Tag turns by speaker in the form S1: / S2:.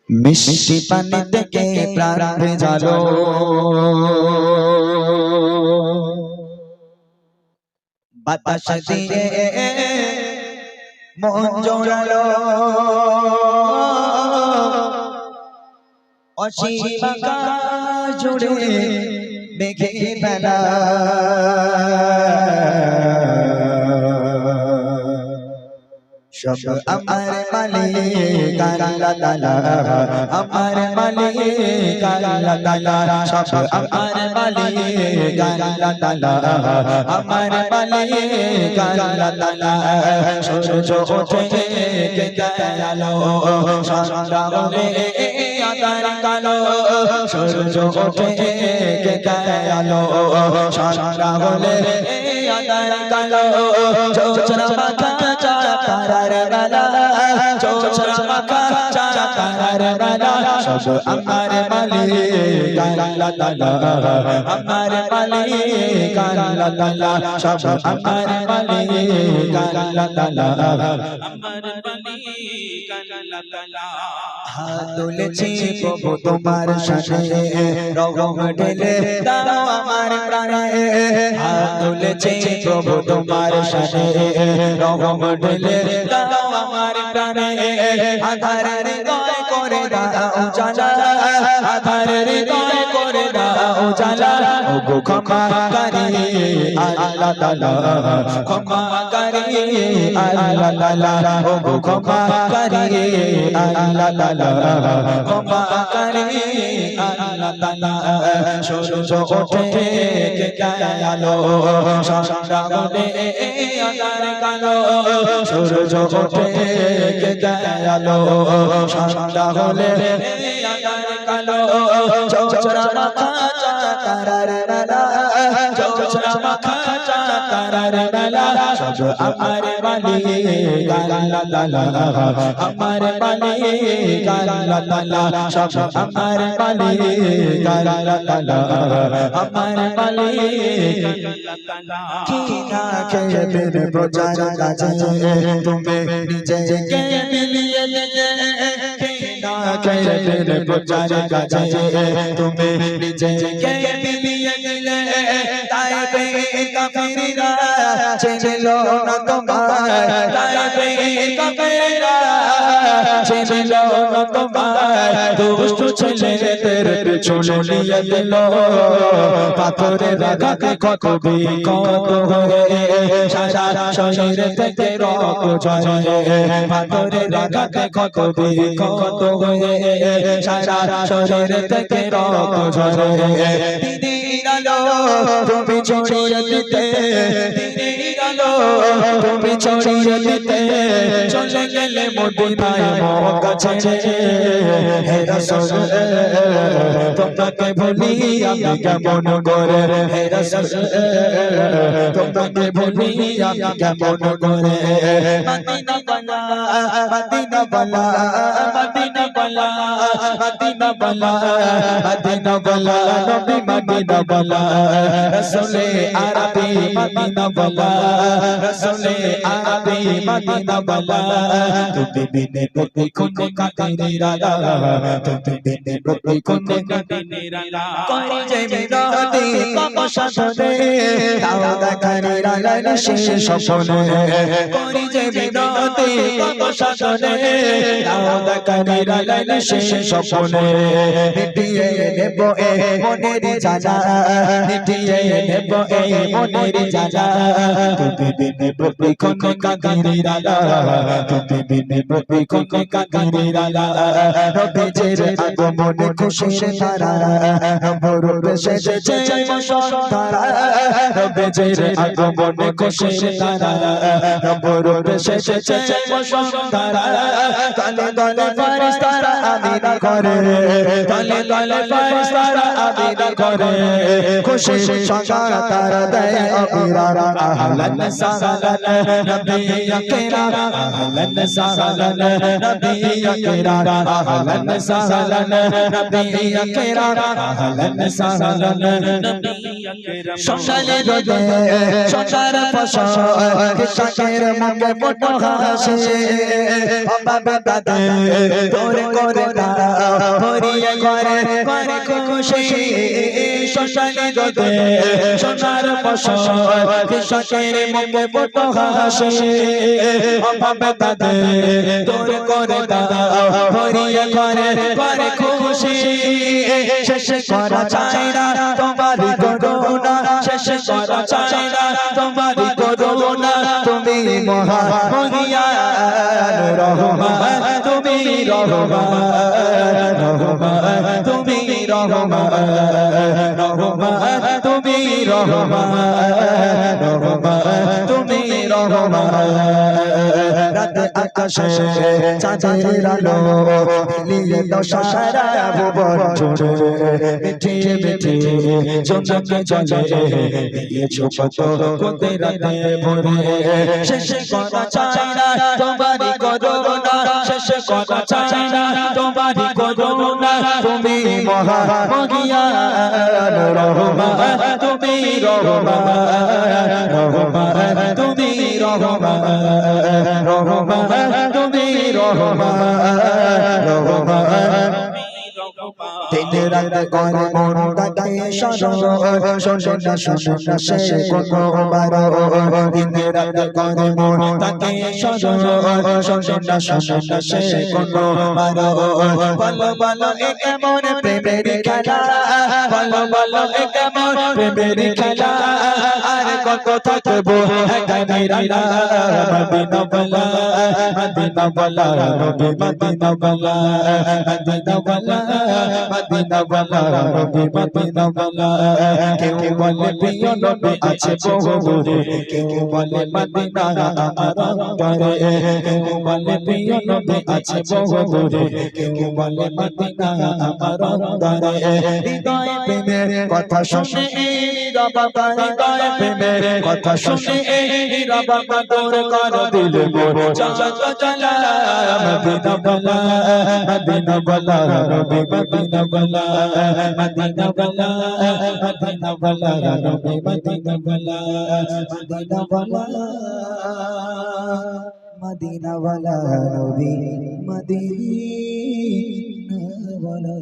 S1: মিষ্টি পানি থেকে প্রাণ ভেজালো, বাতাস দিয়ে মন জোড়ালো, অসীম আকাশ জুড়ে মেঘে বেলা, সব আমার মালিক আল্লাহ তাআলা, আমার মালিক আল্লাহ তাআলা, সব আমার মালিক আল্লাহ তাআলা, আমার মালিক আল্লাহ তাআলা। সূর্য ওঠে দয়ালো, সন্ধ্যা হলে আঁধার কালো, সূর্য ওঠে দয়ালো, সন্ধ্যা হলে আঁধার কালো, চোচরা মাথা তারার বেলা, চোচরা মাথা তারার বেলা, সব আমার মালিক আল্লাহ তাআলা, আমার মালিক আল্লাহ তাআলা, সব আমার মালিক আল্লাহ তাআলা, আমার মালিক আল্লাহ তাআলা। হাত তুলেছি প্রভু তোমার সামনে, রহম ঢেলে দাও আমার প্রাণে, হাত তুলেছি প্রভু তোমার সামনে, রহম ঢেলে দাও আমার প্রাণে, আধারের হৃদয় করে দাও জালা, আধারের হৃদয় করে দাও জালা, ওগো ক্ষমাকারী আল্লাহ তাআলা, ক্ষমাকারী আল্লাহ তাআলা, ওগো ক্ষমাকারী আল্লাহ তাআলা, ক্ষমাকারী আল্লাহ তাআলা। সূর্য ওঠে দয়ালো, সন্ধ্যা হলে আঁধার কালো, সূর্য ওঠে দয়ালো, সন্ধ্যা হলে আঁধার কালো, চোচরা মাথা তারার বেলা, চোচরা মাথা তারার বেলা, সব আমার মালিক আল্লাহ তাআলা, আমার মালিক আল্লাহ তাআলা, সব আমার মালিক আল্লাহ তাআলা, আমার মালিক আল্লাহ তাআলা। কি না খেয়ে দিন প্রচার কাজে তুমি নিজেকে মিলিয়ে দিলে, কি না খেয়ে দিন প্রচার কাজে তুমি নিজেকে মিলিয়ে দিলে, তাইবে কাফিররা ছিল না তোমার, তাইবে কাফিররা ছিল না তোমার, দুষ্ট ছেলেদের পিছনে নিয়ে দিল, পাথরের আঘাতে কত বিকত হয়ে সারা শরীর থেকে রক্ত ঝরে, পাথরের আঘাতে কত বিকত হয়ে সারা শরীর থেকে রক্ত ঝরে, দিদির আলো তুমি ছড়িয়ে দিতে, দিদির আলো তুমি ছড়িয়ে দিতে, চলে গেলে মদিনায় মক্কা ছেড়ে, হে রাসূল তোমাকে ভুলি আমি কেমন করে, হে রাসূল তোমাকে ভুলি আমি কেমন করে, মদিনা বালা মদিনা বালা মদিনা বালা মদিনা বালা মদিনা বালা, নবী মদিনা বালা, রাসূলে আরবি মদিনা বালা, রাসূলে আরবি মদিনা বালা, তুমি বিনে প্রতি কোনে কাঁদে রালা, তুমি বিনে প্রতি কোনে কাঁদে রালা, করি যে বিনতি পাপ সাধনে, দাও দেখানি রালার শেষ স্বপ্নে, করি যে বিনতি পাপ সাধনে, দাও দেখানি রালার শেষ স্বপ্নে, মিটিয়ে নেব এ মনের জ্বালা, মিটিয়ে নেব এ মনের জ্বালা, তুমি বিনে প্রতি কোনে কাঁদে রালা, তুমি বিনে প্রতি কোনে কাঁদে রালা, নবীজির আগমনে খুশির তারা, নবরূপ সেজেছে বসন্তরা, নবীজির আগমনে খুশির তারা, নবরূপ সেজেছে বসন্তরা, তলে তলে ফেরেশতারা আমিন করে, তলে তলে ফেরেশতারা আমিন করে, খুশির সংবাদ তারা দেয় অবিরাম, আহলান সাহলান নবী আকরাম, আহলান সাহলান নবী আকরাম, আহলান সাহলান নবী আকরাম, আহলান সাহলান নবী আকরাম। সকালে রোদে সকার ফসল কৃষকের মুখে বড় হাসি, অভাব দাদে তোরে করে দাও ভরিয়ে করে করে খুশি সোনালি রোদে সোনার ফসল কৃষকের মুখে বড় হাসি অভাবে তাদের দূর করে দাও ভরিয়ে করে করে খুশি শেষ করা চাই না তোমারই করুণা শেষ করা চাই না তোমারই করুণা তুমি মহা মহিয়ান রহমান তুমি রহমান রহমান তুমি রহমান রহমান তুমি রহমান রহমান তুমি রহমান রাত আকাশে চাঁদের আলো মিলিয়ে দাও সারা ভুবন জুড়ে মিঠে মিঠে জোনাকি জলে দিয়েছো কত কোতে রাতে ভোরে শেষ করা চাই না তোমারই করুণা শেষ করা চাই না তোমারই করুণা তুমি মহা মহিয়ান রহমান তুমি রহমান রহমান তুমি রহমান রহমান তুমি রহমান রহমান দিন রাত করে মনটাকে শোনে না সে কোনো বারো দিন রাত করে মনটাকে শোনে না সে কোনো বারো বলো বলো এ কেমন প্রেমের খেলা বলো বলো এ কেমন প্রেমের খেলা আর কত থাকবো একাই রানা মদিনা বলা মদিনা বলা নবী মদিনা বলা মদিনা বলা মদিনা বলা নবী মদিনা বলা কেউ বলে প্রিয় নবী আছে বহু দূরে কেউ বলে মদিনা আমার অন্তরে কেউ বলে প্রিয় নবী আছে বহু দূরে কেউ বলে মদিনা আমার অন্তরে হৃদয় প্রেমের কথা শুনে বাবা হৃদয় প্রেমের কথা শুনে বাবা দূর কর দিলে মোর চঞ্চল চলা মদিনা বলা মদিনা বলা নবী মদিনা বলা মদিনা বলা মদিনা বলা নবী মদিনা বলা মদিনা বলা মদিনা বলা নবী মদিনা বলা